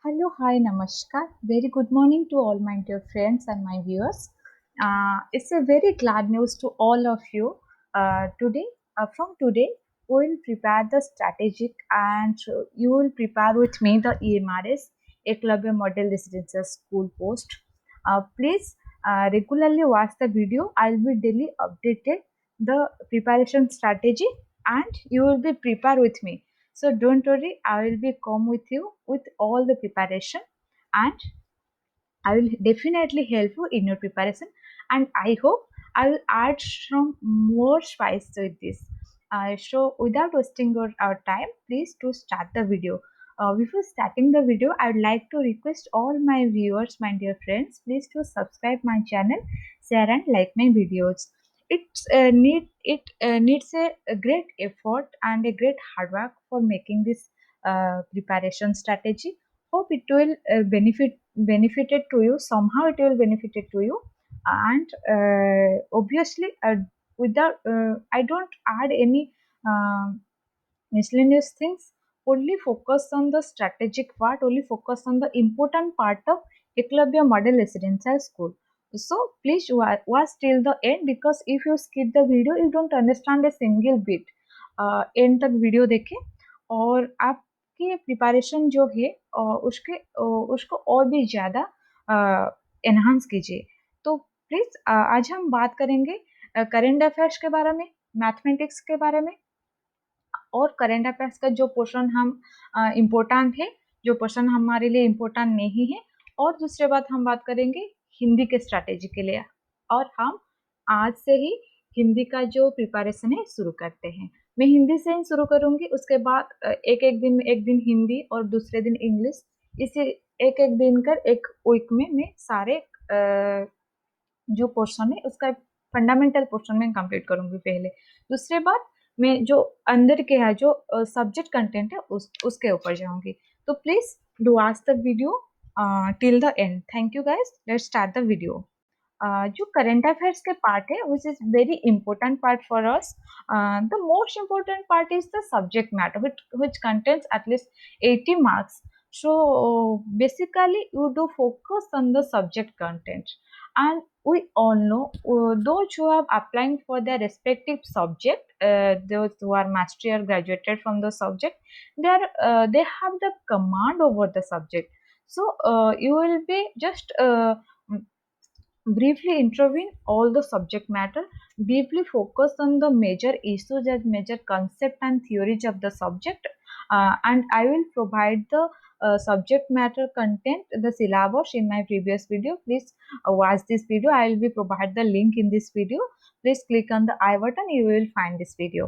Hello, hi, namaskar. Very good morning to all my dear friends and my viewers. It's a very glad news to all of you. From today, we will prepare the strategic and you will prepare with me the EMRS, Eklavya Model Residential School post. Please regularly watch the video. I'll be daily updated the preparation strategy and you will be prepared with me. So don't worry, I will be come with you with all the preparation and I will definitely help you in your preparation and I hope I will add some more spice with this. So without wasting our time, please to start the video. Before starting the video, I would like to request all my viewers, my dear friends, please to subscribe my channel, share and like my videos. It needs a great effort and a great hard work for making this preparation strategy. Hope it will benefited to you somehow. It will benefited to you, and obviously without I don't add any miscellaneous things. Only focus on the strategic part. Only focus on the important part of Eklavya Model Residential School. So please watch till the end because if you skip the video, you don't understand a single bit. And तक video देखें और आपके preparation जो है उसको और भी ज़्यादा एनहांस कीजिए। तो प्लीज़ आज हम बात करेंगे करेंट अफेयर्स के बारे में, मैथमेटिक्स के बारे में और करेंट अफेयर्स का जो पोर्शन हम इम्पोर्टेंट है, जो पोर्शन हमारे लिए इम्पोर्टेंट नहीं है, और दूसरे बात हम बात करेंगे हिंदी के स्ट्रैटेजी के लिए। और हम आज से ही हिंदी का जो प्रिपरेशन है शुरू करते हैं। मैं हिंदी से ही शुरू करूंगी, उसके बाद एक दिन हिंदी और दूसरे दिन इंग्लिश, इसे एक एक दिन कर एक वीक में मैं सारे जो पोर्शन है उसका फंडामेंटल पोर्शन में कंप्लीट करूंगी पहले। दूसरे बात मैं जो अंदर के है जो सब्जेक्ट कंटेंट है उसके ऊपर जाऊंगी। तो please do watch the video till the end. Thank you guys, let's start the video. जो करंट अफेयर्स के पार्ट है which is very important part for us. The most important part is the subject matter which contains at least 80 marks. So basically you do focus on the subject content, and we all know those who are applying for their respective subject, those who are mastery or graduated from the subject, they have the command over the subject. So you will be just briefly intervene all the subject matter, deeply focus on the major issues and major concept and theories of the subject, and I will provide the subject matter content, the syllabus in my previous video. Please watch this video. I will be provide the link in this video. Please click on the I button, you will find this video.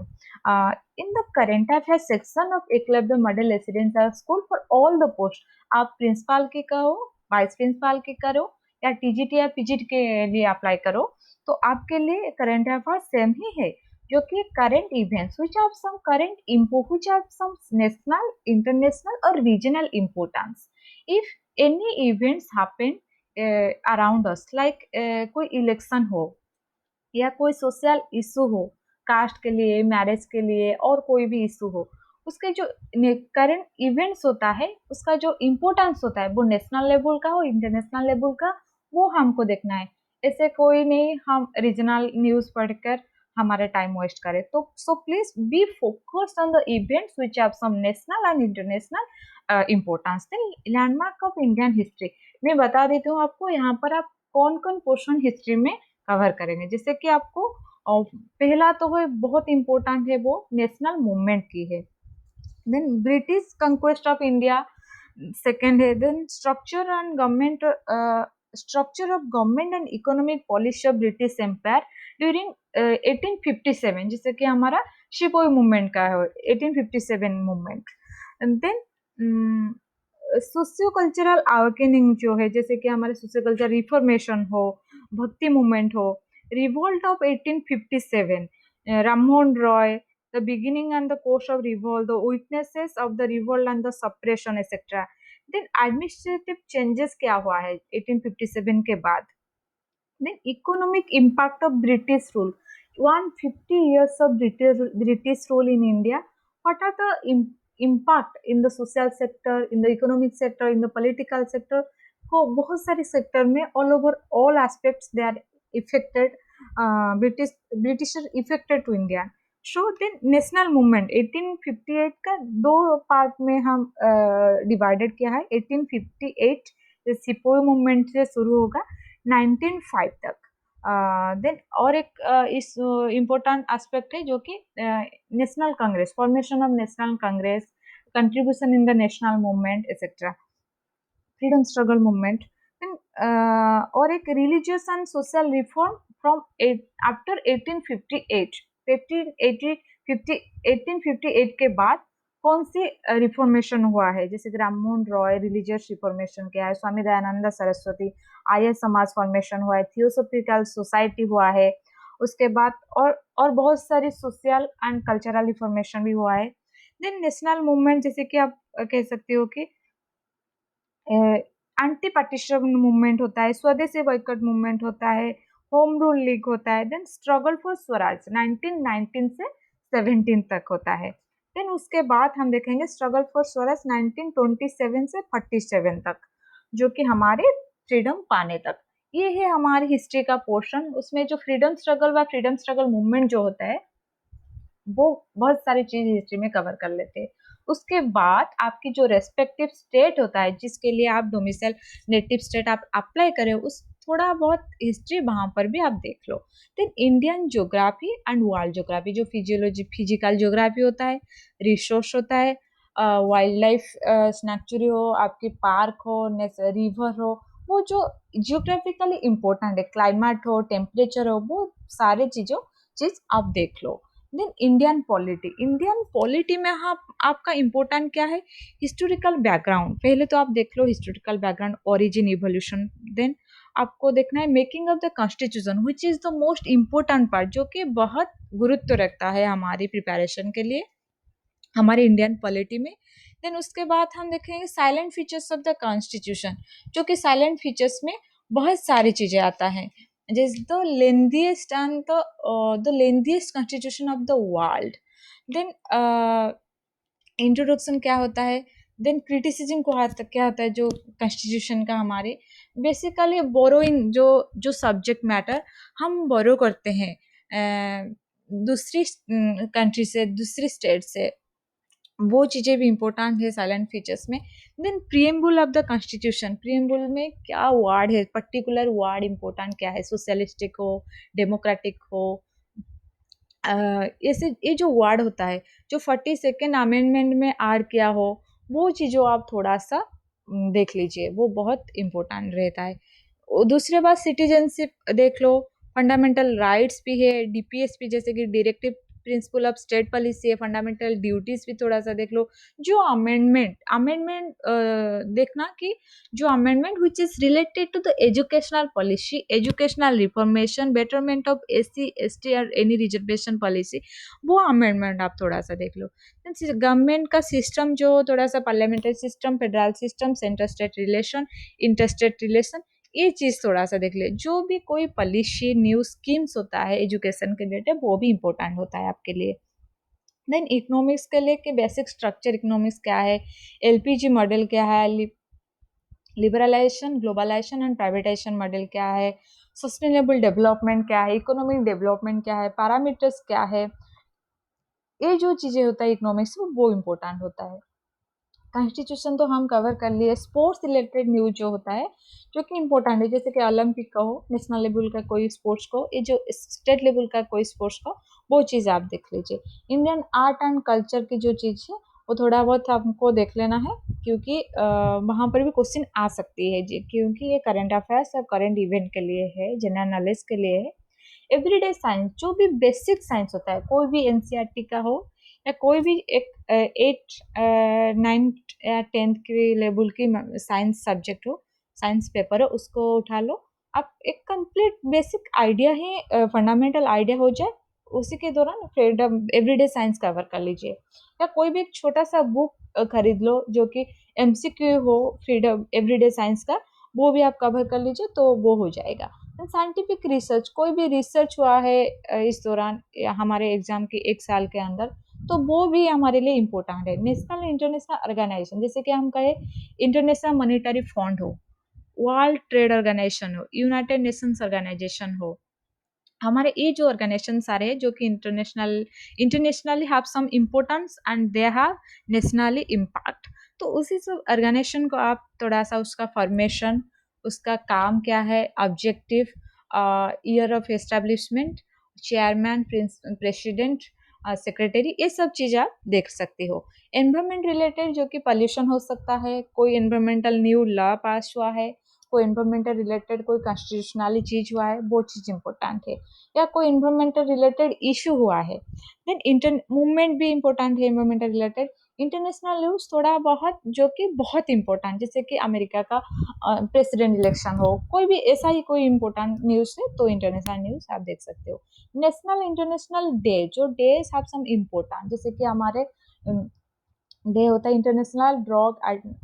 In the current affairs section of Eklavya Model Residential School, for all the posts, आप principal की करो, vice principal की करो या TGT या PGT के लिए apply करो, तो आपके लिए करंट अफेयर सेम ही है, जो कि current events which have some current इंपो which have some national, international और regional importance. If any events happen around us, like कोई इलेक्शन हो या कोई सोशल इशू हो, कास्ट के लिए, मैरिज के लिए और कोई भी इशू हो, उसके जो करंट इवेंट्स होता है उसका जो इम्पोर्टेंस होता है वो नेशनल लेवल का हो, इंटरनेशनल लेवल का, वो हमको देखना है। ऐसे कोई नहीं हम रीजनल न्यूज़ पढ़कर हमारा टाइम वेस्ट करें। तो so please be focused on the events which have some national and international importance. Landmark of Indian history मैं बता देती हूँ आपको, यहाँ पर आप कौन कौन पोर्शन हिस्ट्री में कवर करेंगे। जैसे कि आपको पहला तो है बहुत इंपॉर्टेंट है, वो नेशनल मूवमेंट की है। Then British conquest of India second है। Then structure of government and economic policy of British Empire during 1857, जैसे कि हमारा शिपोई मूवमेंट का है 1857 movement. Then socio cultural awakening जो है, जैसे कि हमारे सोशियो कल्चर रिफॉर्मेशन हो, भक्ति मूवमेंट हो, revolt of 1857, Rammohan Roy, the beginning and the course of revolt, the witnesses of the revolt and the suppression etc. Then administrative changes क्या हुआ है 1857 के बाद। Then economic impact of British rule, 150 years of British rule in India. What are the impact in the social sector, in the economic sector, in the political sector, को बहुत सारे sector में all over all aspects they are affected. British affected to India. So then national movement 1858 का दो part में हम divided किया है. 1858 सिपोई मूवमेंट से शुरू होगा 1905 तक. देन और एक इस इम्पोर्टेंट एस्पेक्ट है जो कि national Congress, formation of national Congress, contribution in the national movement etcetera, freedom struggle movement. और एक religious and social reform from after 1858. 1858 के बाद कौन सी रिफॉर्मेशन हुआ है, जैसे राम मोहन रॉय रिलीजियस रिफॉर्मेशन किया है, स्वामी दयानंद सरस्वती आर्य समाज फॉर्मेशन हुआ है, थियोसॉफिकल सोसाइटी हुआ है. उसके बाद और बहुत सारी सोशल एंड कल्चरल रिफॉर्मेशन भी हुआ है. देन नेशनल मूवमेंट जैसे कि आप कह सकते हो कि एंटी पार्टीशन मूवमेंट होता है, स्वदेशी बॉयकॉट मूवमेंट होता है, होम रूल लीग होता है. देन स्ट्रगल फॉर स्वराज 1919 से 17 तक होता है. देन उसके बाद हम देखेंगे स्ट्रगल फॉर स्वराज 1927 से 47 तक, जो कि हमारे फ्रीडम पाने तक. ये है हमारी हिस्ट्री का पोर्शन. उसमें जो फ्रीडम स्ट्रगल व फ्रीडम स्ट्रगल मूवमेंट जो होता है वो बहुत सारी चीज हिस्ट्री में कवर कर लेते हैं. उसके बाद आपकी जो रेस्पेक्टिव स्टेट होता है जिसके लिए आप डोमिसाइल नेटिव स्टेट आप अप्लाई करें, उस थोड़ा बहुत हिस्ट्री वहां पर भी आप देख लो. Then Indian geography and world geography, जो फिजियोलॉजी फिजिकल ज्योग्राफी होता है, रिसोर्स होता है, वाइल्ड लाइफ स्नैक्चुरी हो, आपके पार्क हो, रिवर हो, वो जो जियोग्राफिकली इम्पोर्टेंट है, क्लाइमेट हो, टेम्परेचर हो, वो सारे चीज आप देख लो. देन इंडियन पॉलिटी में आपका इम्पोर्टेंट क्या है, हिस्टोरिकल बैकग्राउंड. पहले तो आप देख लो historical background, origin, evolution. Then आपको देखना है making of the constitution which is the most important part, जो कि बहुत गुरुत्व रखता है हमारी प्रिपरेशन के लिए हमारे इंडियन पॉलिटी में. देन उसके बाद हम देखेंगे salient features of the constitution, जो कि साइलेंट फीचर्स में बहुत सारी चीजें आता है, जैसे the lengthiest and the lengthiest constitution of the world. Then introduction क्या होता है, देन क्रिटिसिज्म क्या होता है जो कॉन्स्टिट्यूशन का हमारे बेसिकली बोरोइंग, जो सब्जेक्ट मैटर हम बोरो करते हैं दूसरी कंट्री से, दूसरी स्टेट से, वो चीज़ें भी इम्पोर्टेंट है साइलेंट फीचर्स में. देन प्रीएम्बुल ऑफ द कॉन्स्टिट्यूशन, प्रीएम्बुल में क्या वर्ड है, पर्टिकुलर वर्ड इम्पोर्टेंट क्या है, सोशलिस्टिक हो, डेमोक्रेटिक हो, ऐसे ये जो वर्ड होता है जो 42nd अमेंडमेंट में ऐड किया हो, वो चीज़ों आप थोड़ा सा देख लीजिए, वो बहुत इम्पोर्टेंट रहता है. दूसरे बात सिटीजनशिप देख लो, फंडामेंटल राइट्स भी है, डीपीएस भी, जैसे कि directive principle of state policy है, फंडामेंटल ड्यूटीज भी थोड़ा सा देख लो. जो अमेंडमेंट देखना कि जो amendment which is related to the educational policy, educational reformation, betterment of SC ST और एनी रिजर्वेशन पॉलिसी, वो अमेंडमेंट आप थोड़ा सा देख लो. गवर्नमेंट का सिस्टम जो थोड़ा सा parliamentary system, federal system, centre state relation, interstate relation, ये चीज़ थोड़ा सा देख ले. जो भी कोई पॉलिसी न्यू स्कीम्स होता है एजुकेशन के रिलेटेड, वो भी इम्पोर्टेंट होता है आपके लिए. देन इकोनॉमिक्स के लिए कि बेसिक स्ट्रक्चर इकोनॉमिक्स क्या है, एलपीजी मॉडल क्या है, liberalisation, globalisation and privatisation model क्या है, सस्टेनेबल डेवलपमेंट क्या है, इकोनॉमिक डेवलपमेंट क्या है, पैरामीटर्स क्या है, ये जो चीज़ें होता है इकोनॉमिक्स में वो इम्पोर्टेंट होता है. कॉन्स्टिट्यूशन तो हम कवर कर लिए. स्पोर्ट्स रिलेटेड न्यूज जो होता है जो कि इम्पोर्टेंट है, जैसे कि ओलंपिक का हो, नेशनल लेवल का कोई स्पोर्ट्स को, ये जो स्टेट लेवल का कोई स्पोर्ट्स को, वो चीज़ आप देख लीजिए. इंडियन आर्ट एंड कल्चर की जो चीज़ है वो थोड़ा बहुत हमको देख लेना है, क्योंकि वहाँ पर भी क्वेश्चन आ सकती है जी, क्योंकि ये करंट अफेयर्स और करंट इवेंट के लिए है, जनरल नॉलेज के लिए है. एवरीडे साइंस, जो भी बेसिक साइंस होता है, कोई भी एनसीईआरटी का हो या कोई भी एक 8 9 या 10th के लेवल की साइंस सब्जेक्ट हो, साइंस पेपर हो, उसको उठा लो. आप एक कंप्लीट बेसिक आइडिया ही, फंडामेंटल आइडिया हो जाए, उसी के दौरान फ्रीडम एवरीडे साइंस कवर कर लीजिए. या कोई भी एक छोटा सा बुक खरीद लो जो कि एमसीक्यू हो फ्रीडम एवरीडे साइंस का, वो भी आप कवर कर लीजिए तो वो हो जाएगा. साइंटिफिक रिसर्च, कोई भी रिसर्च हुआ है इस दौरान हमारे एग्जाम के 1 साल के अंदर, तो वो भी हमारे लिए इम्पोर्टेंट है। नेशनल इंटरनेशनल ऑर्गेनाइजेशन, जैसे कि हम कहें इंटरनेशनल मॉनेटरी फंड हो, वर्ल्ड ट्रेड ऑर्गेनाइजेशन हो, यूनाइटेड नेशंस ऑर्गेनाइजेशन हो, हमारे ये जो ऑर्गेनाइजेशन सारे हैं जो कि internationally have some importance and they have nationally impact. तो उसी सब ऑर्गेनाइजेशन को आप थोड़ा सा उसका फॉर्मेशन, उसका काम क्या है, objective, year of establishment, chairman, president, secretary, ये सब चीज़ आप देख सकते हो। एनवायरमेंट रिलेटेड जो कि पॉल्यूशन हो सकता है, कोई एनवायरमेंटल न्यू लॉ पास हुआ है, कोई एनवायरमेंटल रिलेटेड कोई कॉन्स्टिट्यूशनली चीज हुआ है, वो चीज इंपॉर्टेंट है, या कोई एनवायरमेंटल रिलेटेड इशू हुआ है, देन इंटर मूवमेंट भी इंपॉर्टेंट है एनवायरमेंटल रिलेटेड। इंटरनेशनल न्यूज थोड़ा बहुत जो कि बहुत इंपॉर्टेंट, जैसे कि अमेरिका का प्रेसिडेंट इलेक्शन हो, कोई भी ऐसा ही कोई इंपॉर्टेंट न्यूज है तो इंटरनेशनल न्यूज आप देख सकते हो। नेशनल इंटरनेशनल डे, जो डेज हैव सम इम्पोर्टेंट, जैसे कि हमारे डे होता है international drug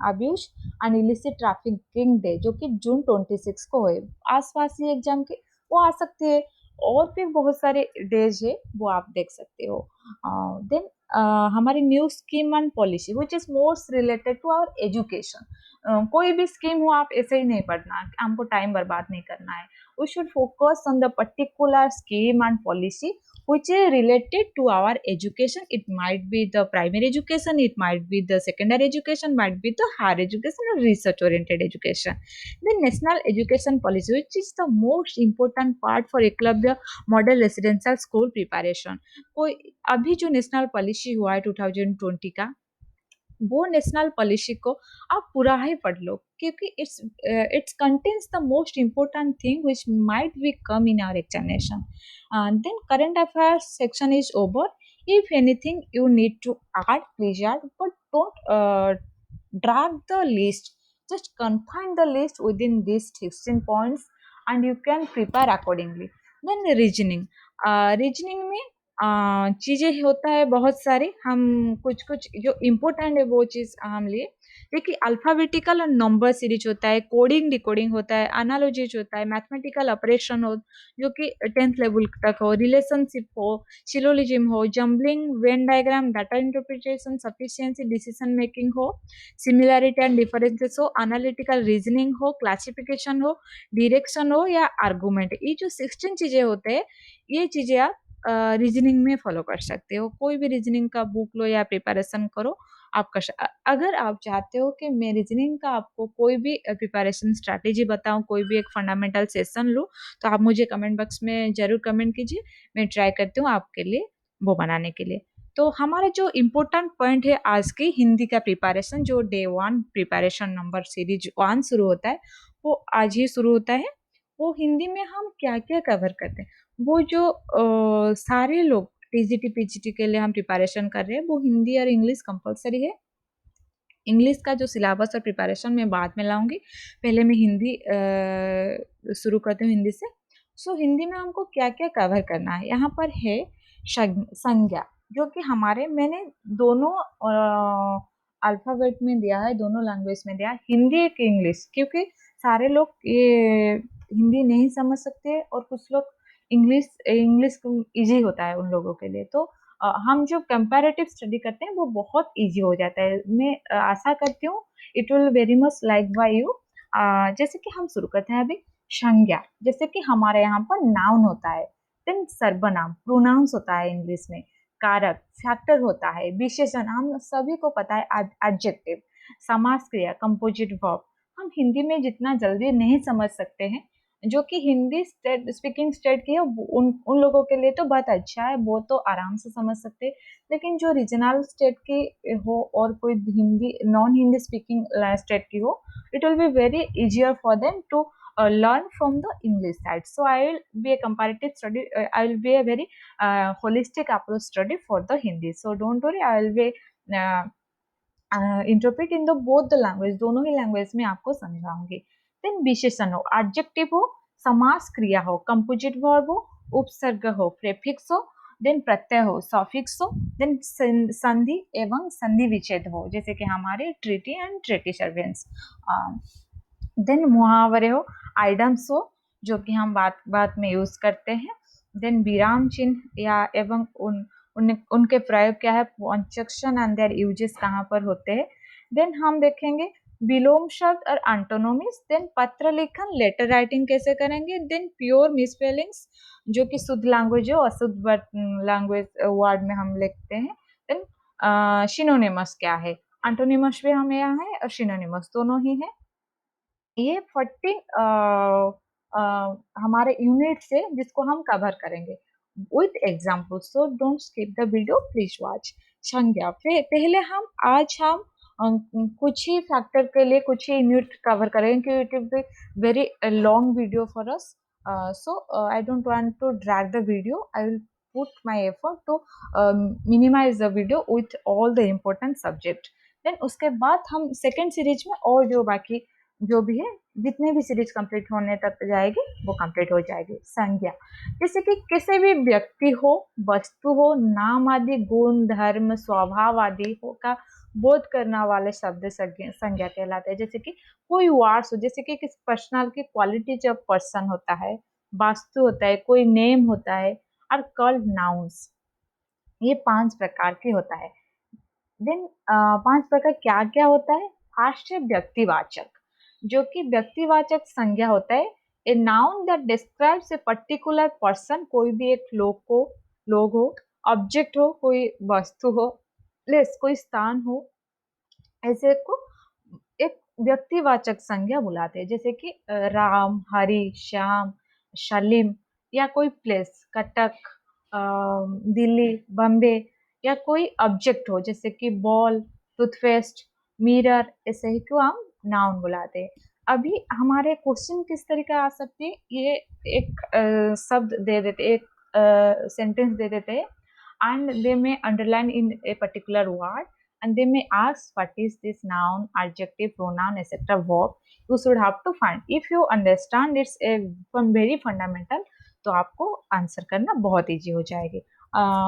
abuse and illicit trafficking day, जो कि जून 26 को है। आसपास ही एग्जाम के वो आ सकते हैं, और फिर बहुत सारे डेज है वो आप देख सकते हो। देन हमारी new scheme and policy which is most related to our education. कोई भी स्कीम हो आप ऐसे ही नहीं पढ़ना है, हमको टाइम बर्बाद नहीं करना है। We should focus on the particular scheme and policy which is related to our education. It might be the primary education, it might be the secondary education, might be the higher education or research oriented education. The national education policy, which is the most important part for Eklavya model residential school preparation. कोई अभी जो national policy हुआ है 2020 का, वो national policy को आप पूरा ही पढ़ लो, क्योंकि it's contains the most important thing which might be come in our examination. Then current affairs section is over. If anything you need to add, please add, but don't drag the list. Just confine the list within these 16 points and you can prepare accordingly. Then reasoning, reasoning में चीज़ें होता है बहुत सारी, हम कुछ कुछ जो इम्पोर्टेंट है वो चीज़ हम लिए। देखिए अल्फ़ाबेटिकल और नंबर सीरीज होता है, कोडिंग डिकोडिंग होता है, एनालॉजीज होता है, मैथमेटिकल ऑपरेशन हो जो कि 10th लेवल तक हो, रिलेशनशिप हो, सिलोजिज्म हो, jumbling, Venn diagram, data interpretation, sufficiency, decision making हो, सिमिलैरिटी एंड डिफरेंसेस हो, एनालिटिकल रीजनिंग हो, क्लासिफिकेशन हो, डायरेक्शन हो या आर्गुमेंट, ये जो 16 चीज़ें होते हैं, ये चीज़ें आप रीजनिंग में फॉलो कर सकते हो। कोई भी रीजनिंग का बुक लो या प्रिपरेशन करो, आप अगर आप चाहते हो कि मैं रीजनिंग का आपको कोई भी प्रिपरेशन स्ट्रैटेजी बताऊं, कोई भी एक फंडामेंटल सेशन लूँ, तो आप मुझे कमेंट बॉक्स में ज़रूर कमेंट कीजिए, मैं ट्राई करती हूँ आपके लिए वो बनाने के लिए। तो हमारा जो इम्पोर्टेंट पॉइंट है आज की हिंदी का प्रिपरेशन, जो डे 1 प्रिपरेशन नंबर सीरीज 1 शुरू होता है, वो आज ही शुरू होता है। वो हिंदी में हम क्या क्या कवर करते हैं, वो जो सारे लोग टीजीटी पीजीटी के लिए हम प्रिपरेशन कर रहे हैं, वो हिंदी और इंग्लिश कंपलसरी है। इंग्लिश का जो सिलेबस और प्रिपरेशन मैं बाद में लाऊंगी, पहले मैं हिंदी शुरू करती हूँ हिंदी से। सो हिंदी में हमको क्या क्या कवर करना है, यहाँ पर है संज्ञा, जो कि हमारे मैंने दोनों अल्फ़ाबेट में दिया है, दोनों लैंग्वेज में दिया है, हिंदी एक इंग्लिश, क्योंकि सारे लोग ये हिंदी नहीं समझ सकते और कुछ लोग इंग्लिश इंग्लिश ईजी होता है उन लोगों के लिए। तो हम जो कंपैरेटिव स्टडी करते हैं वो बहुत इजी हो जाता है। मैं आशा करती हूँ it will very much like by you. जैसे कि हम शुरू करते हैं अभी संज्ञा, जैसे कि हमारे यहाँ पर नाउन होता है, देन सर्वनाम प्रोनाउंस होता है इंग्लिश में, कारक फैक्टर होता है, विशेषण हम सभी को पता है, एडजेक्टिव, समास क्रिया, कंपोजिट वर्ब। हम हिंदी में जितना जल्दी नहीं समझ सकते हैं, जो कि हिंदी स्पीकिंग स्टेट की है, उन लोगों के लिए तो बहुत अच्छा है, वो तो आराम से समझ सकते हैं। लेकिन जो रीजनल स्टेट की हो और कोई Hindi non Hindi speaking state की हो, it will be very easier for them to learn from the English side. So I will be a comparative study, I will be a very holistic approach study for the Hindi. So don't worry, I will be uh, interpret in the both the language, दोनों ही language में आपको समझाऊंगी। Then विशेषण हो, adjective हो, समास क्रिया हो, composite verb हो, उपसर्ग हो, प्रेफिक्स हो, देन प्रत्यय हो, सॉफिक्स हो, देन संधि एवं संधि विच्छेद हो, जैसे कि हमारे treaty and treaty services. Then मुहावरे हो, आइडम्स हो, जो कि हम बात बात में यूज करते हैं। देन विराम चिन्ह या एवं उन उनके प्रयोग क्या है, पंचक्शन एंड देयर यूजेस कहाँ पर होते हैं। देन हम देखेंगे विलोम शब्द और एंटोनोमिस। देन पत्र लेखन, लेटर राइटिंग कैसे करेंगे। देन प्योर मिसस्पेलिंग्स, जो कि शुद्ध लैंग्वेज हो, अशुद्ध लैंग्वेज वर्ड में हम लिखते हैं। देन सिनोनिमस क्या है, एंटोनिमस भी हमें यहाँ है और सिनोनिमस दोनों ही है। ये 14 हमारे यूनिट से जिसको हम कवर करेंगे with example, so don't skip the video, please watch. संज्ञा, फिर पहले हम आज हम कुछ ही फैक्टर के लिए कुछ ही यूनिट कवर करेंगे क्योंकि it will be very long video for us. So I don't want to drag the video. I will put my effort to minimize the video with all the important subject. Then उसके बाद हम second series में और जो बाकी जो भी है, जितने भी सीरीज कंप्लीट होने तक जाएगी वो कंप्लीट हो जाएगी। संज्ञा, जैसे कि किसी भी व्यक्ति हो, वस्तु हो, नाम आदि, गुण, धर्म, स्वभाव आदि हो का बोध करने वाले शब्द संज्ञा कहलाते हैं। जैसे कि कोई वार्ड्स हो, जैसे कि किस पर्सनल की क्वालिटी जब पर्सन होता है, वास्तु होता है, कोई नेम होता है, और कॉल्ड नाउन्स। ये 5 प्रकार के होता है। देन 5 प्रकार क्या क्या होता है। फर्स्ट है व्यक्तिवाचक, जो कि व्यक्तिवाचक संज्ञा होता है। A noun that describes a particular person, कोई भी एक लोग हो, ऑब्जेक्ट हो, कोई वस्तु हो, प्लेस कोई स्थान हो, ऐसे को एक व्यक्तिवाचक संज्ञा बुलाते हैं। जैसे कि राम, हरि, श्याम, सलीम, या कोई प्लेस कटक, दिल्ली, बॉम्बे, या कोई ऑब्जेक्ट हो जैसे कि बॉल, टूथपेस्ट, मिरर, ऐसे ही को हम नाउन बुलाते हैं। अभी हमारे क्वेश्चन किस तरीके आ सकते हैं, ये एक शब्द दे देते, एक सेंटेंस दे देते हैं, and they may underline in a particular word, and they may ask what is this noun, adjective, pronoun, etc. verb. You should have to find. If you understand it's a from very fundamental, तो आपको answer करना बहुत easy हो जाएगी।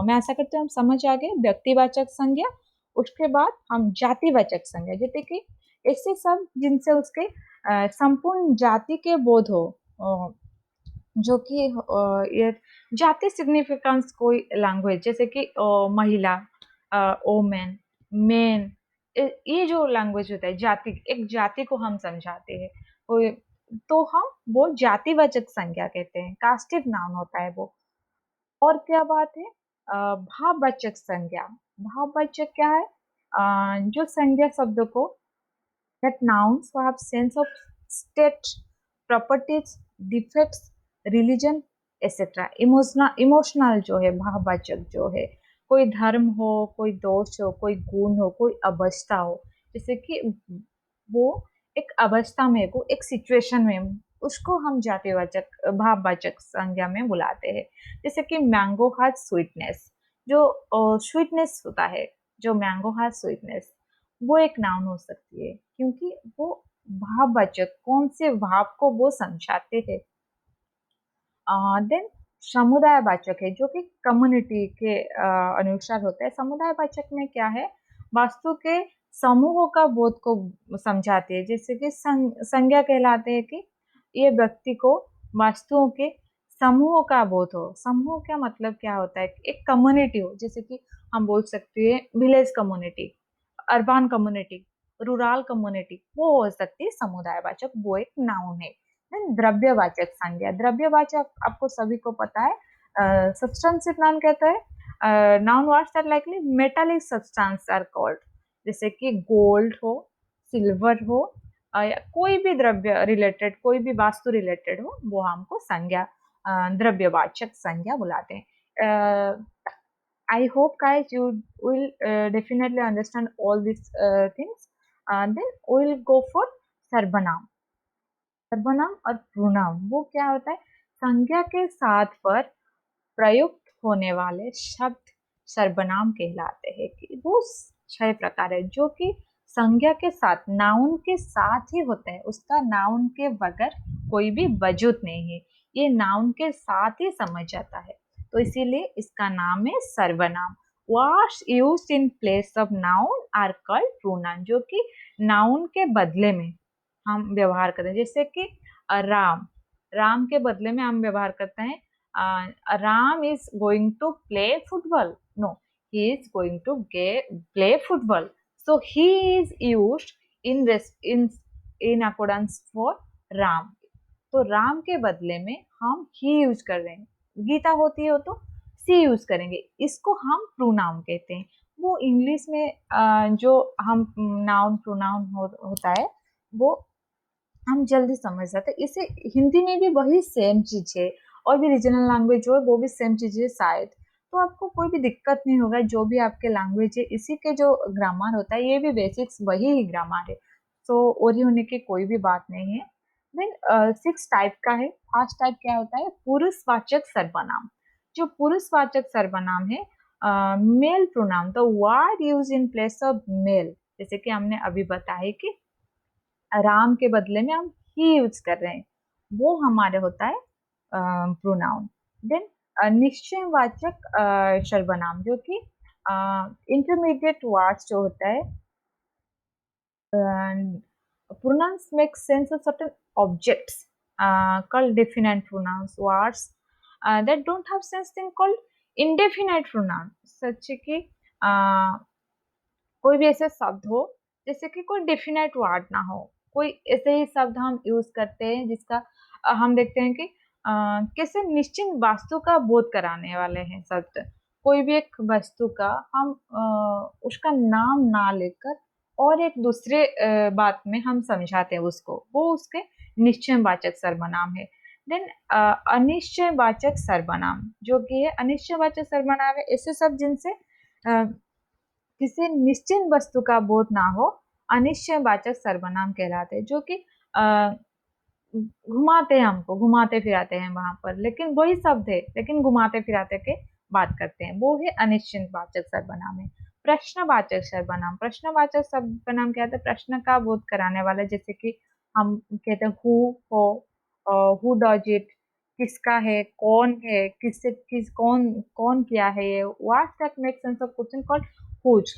मैं आशा करती हूँ हम समझ आ गए व्यक्तिवाचक संज्ञा। उसके बाद हम जातिवाचक संज्ञा, जैसे कि ऐसे शब्द जिनसे उसके संपूर्ण जाति के बोध हो, जो कि ये जाति सिग्निफिकेंस कोई लैंग्वेज, जैसे कि महिला, ओमेन, मेन, ये जो लैंग्वेज होता है जाति, एक जाति को हम समझाते हैं, कोई तो हम वो जातिवाचक संज्ञा कहते हैं, कास्टिव नाउन होता है वो। और क्या बात है, भाववाचक संज्ञा। भाववाचक क्या है, जो संज्ञा शब्द को that nouns who have sense of state, properties, defects, religion, etc. Emotional जो है, भाववाचक जो है, कोई धर्म हो, कोई दोष हो, कोई गुण हो, कोई अवस्था हो, जैसे कि वो एक अवस्था में को एक सिचुएशन में, उसको हम जातिवाचक भाववाचक संज्ञा में बुलाते हैं। जैसे कि मैंगो हैज स्वीटनेस, जो स्वीटनेस होता है, जो मैंगो हैज स्वीटनेस, वो एक नाउन हो सकती है क्योंकि वो भाववाचक कौन से भाव को वो समझाते हैं। देन समुदायवाचक है, जो कि कम्युनिटी के अनुसार होता है। समुदायवाचक में क्या है, वास्तु के समूहों का बोध को समझाते हैं। जैसे कि संज्ञा कहलाते हैं कि ये व्यक्ति को वस्तुओं के समूहों का बोध हो। समूह का मतलब क्या होता है, एक कम्युनिटी हो, जैसे कि हम बोल सकते हैं village community, urban community, rural community, वो हो सकती है समुदायवाचक, वो एक नाउन है। देन द्रव्यवाचक संज्ञा। द्रव्यवाचक आपको सभी को पता है, सब्सटेंसिव नाउन कहते हैं। Noun words that likely metallic substance are called, जैसे कि गोल्ड हो, सिल्वर हो, या कोई भी द्रव्य रिलेटेड, कोई भी वास्तु रिलेटेड हो, वो हमको संज्ञा द्रव्यवाचक संज्ञा बुलाते हैं। I hope guys you will definitely understand all these things. Then we will go for सर्वनाम। सर्वनाम और प्रोनाउन वो क्या होता है, संज्ञा के साथ पर प्रयुक्त होने वाले शब्द सर्वनाम कहलाते हैं। कि वो 6 प्रकार है जो कि संज्ञा के साथ, नाउन के साथ ही होते हैं, उसका नाउन के बगैर कोई भी वजूद नहीं है, ये नाउन के साथ ही समझ जाता है, तो इसीलिए इसका नाम है सर्वनाम। Words used in place of noun are called pronoun, जो कि नाउन के बदले में हम व्यवहार करते हैं। जैसे कि राम, राम के बदले में हम व्यवहार करते हैं Ram is going to play football. No, he is going to play football. So he is used in accordance for Ram. तो राम के बदले में हम ही यूज कर रहे हैं. गीता होती हो तो सी यूज करेंगे. इसको हम प्रोनाउन कहते हैं. वो इंग्लिश में जो हम नाउन प्रोनाउन होता है वो हम जल्दी समझ जाते हैं. इसे हिंदी में भी वही सेम चीज है और भी रीजनल लैंग्वेज जो है वो भी सेम चीज है शायद. तो आपको कोई भी दिक्कत नहीं होगा. जो भी आपके लैंग्वेज है इसी के जो ग्रामर होता है ये भी बेसिक्स वही ही ग्रामर है. तो ओरी होने की कोई भी बात नहीं है. देन 6 टाइप का है. फर्स्ट टाइप क्या होता है? पुरुषवाचक सर्वनाम. जो पुरुषवाचक सर्वनाम है male pronoun, the word use in place of male. जैसे कि हमने अभी बताया कि राम के बदले में हम ही यूज कर रहे हैं, वो हमारे होता है प्रोनाउन. देन निश्चयवाचक सर्वनाम जो कि इंटरमीडिएट वर्ड्स जो होता है, pronouns make sense of certain objects called definite pronouns. Words that don't have sense thing called indefinite pronoun. सच है कि कोई भी ऐसे शब्द हो जैसे कि कोई डेफिनेट वर्ड ना हो. कोई ऐसे ही शब्द हम यूज करते हैं जिसका हम देखते हैं कि कैसे निश्चित वस्तु का बोध कराने वाले हैं शब्द. कोई भी एक वस्तु का हम उसका नाम ना लेकर और एक दूसरे बात में हम समझाते हैं उसको, वो उसके निश्चयवाचक सर्वनाम है. देन अनिश्चयवाचक सर्वनाम जो कि है अनिश्चयवाचक सर्वनाम है ऐसे शब्द जिनसे किसी निश्चित वस्तु का बोध ना हो, अनिश्चयवाचक सर्वनाम कहलाते हैं. जो कि घुमाते हैं, हमको घुमाते फिराते हैं वहां पर, लेकिन वही शब्द है लेकिन घुमाते फिराते के बात करते हैं, वो है अनिश्चयवाचक सर्वनाम है. प्रश्नवाचक सर्वनाम. प्रश्नवाचक सर्वनाम क्या होता है? प्रश्न का बोध कराने वाला. जैसे कि हम कहते हैं हु डज इट, किसका है, कौन है, कौन किया है ये. What that make sense of question called whose.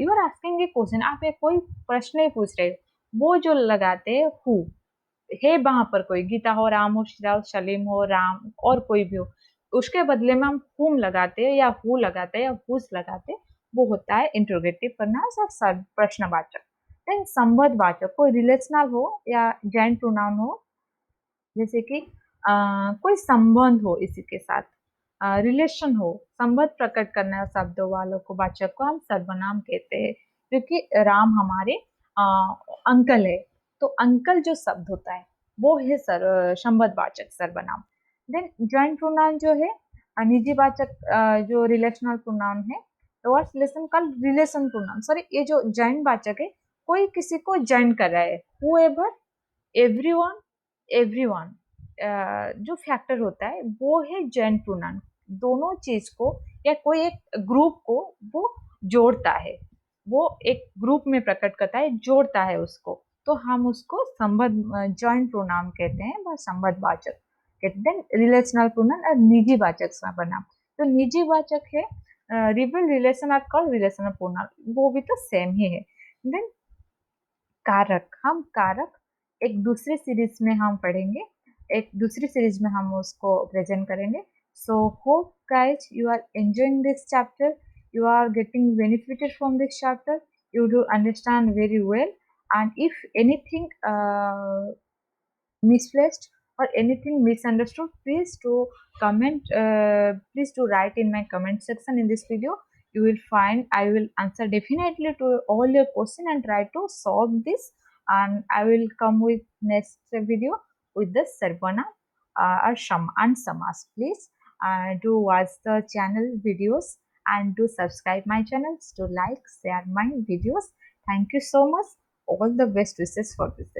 You are asking a question, आप एक कोई प्रश्न ही पूछ रहे हो, वो जो लगाते हैं हु है वहां पर, कोई गीता हो, राम हो, श्री सलीम हो, राम और कोई भी हो, उसके बदले में हम हुम लगाते हैं या हु लगाते हैं या हुस लगाते हैं, वो होता है इंट्रोगेटिव प्रनाउंस और प्रश्नवाचक. देन संबंधवाचक. कोई रिलेशनल हो या जैन प्रोनाउन हो, जैसे कि कोई संबंध हो इसी के साथ, रिलेशन हो, संबंध प्रकट करने शब्दों वालों को वाचक को हम सर्वनाम कहते हैं. क्योंकि राम हमारे अंकल है, तो अंकल जो शब्द होता है वो है संबंधवाचक सर्वनाम. देन जॉइंट प्रोनाउन जो है निजी वाचक जो रिलेशनल प्रोनाउन है, तो रिलेशन कल रिलेशन प्रोनाउन. सॉरी, ये जो जॉइंट वाचक है कोई किसी को जॉइन कर रहा है, हूएवर, एवरीवन, एवरीवन जो फैक्टर होता है वो है जॉइंट प्रोनाउन. दोनों चीज को या कोई एक ग्रुप को वो जोड़ता है, वो एक ग्रुप में प्रकट करता है, जोड़ता है उसको, तो हम उसको संबंध जॉइंट प्रोनाउन कहते हैं व संबंधवाचक कहते हैं. रिलेशनल प्रोनाउन और निजी वाचक सर्वनाम. तो निजी वाचक है real relation are called relational pronoun, वो भी तो सेम ही है. देन कारक. हम कारक एक दूसरे सीरीज में हम पढ़ेंगे, एक दूसरी सीरीज में हम उसको प्रेजेंट करेंगे. So hope guys you are enjoying this chapter, you are getting benefited from this chapter, you do understand very well. And if anything misplaced or anything misunderstood, please do comment, please do write in my comment section in this video. You will find I will answer definitely to all your question and try to solve this, and I will come with next video with the sarvana or sham and samas. Please do watch the channel videos and do subscribe my channels, to like, share my videos. Thank you so much. All the best wishes for this.